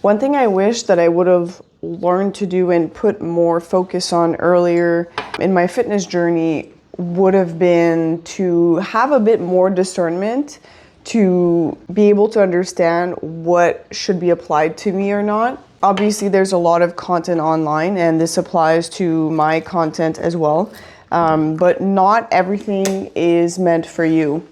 One thing I wish that I would have learned to do and put more focus on earlier in my fitness journey would have been to have a bit more discernment to be able to understand what should be applied to me or not. Obviously, there's a lot of content online, and this applies to my content as well, but not everything is meant for you.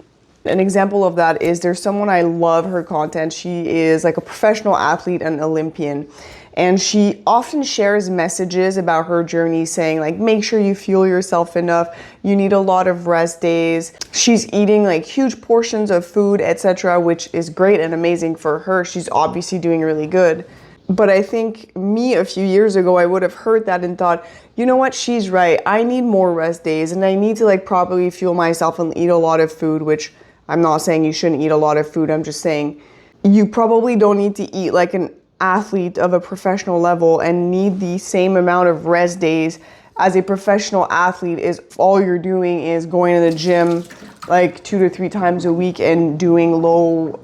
An example of that is there's someone I love her content. She is like a professional athlete and Olympian. And she often shares messages about her journey saying like, make sure you fuel yourself enough. You need a lot of rest days. She's eating like huge portions of food, etc., which is great and amazing for her. She's obviously doing really good. But I think me a few years ago, I would have heard that and thought, you know what, she's right. I need more rest days and I need to like properly fuel myself and eat a lot of food, which I'm not saying you shouldn't eat a lot of food. I'm just saying you probably don't need to eat like an athlete of a professional level and need the same amount of rest days as a professional athlete is all you're doing is going to the gym like 2 to 3 times a week and doing low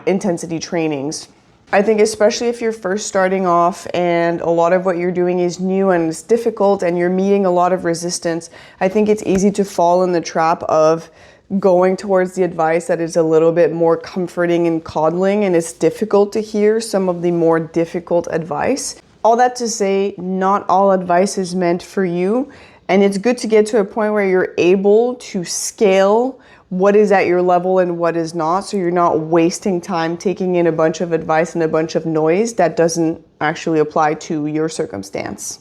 intensity trainings. I think especially if you're first starting off and a lot of what you're doing is new and it's difficult and you're meeting a lot of resistance, I think it's easy to fall in the trap of going towards the advice that is a little bit more comforting and coddling, and it's difficult to hear some of the more difficult advice. All that to say, not all advice is meant for you, and it's good to get to a point where you're able to scale what is at your level and what is not, so you're not wasting time taking in a bunch of advice and a bunch of noise that doesn't actually apply to your circumstance.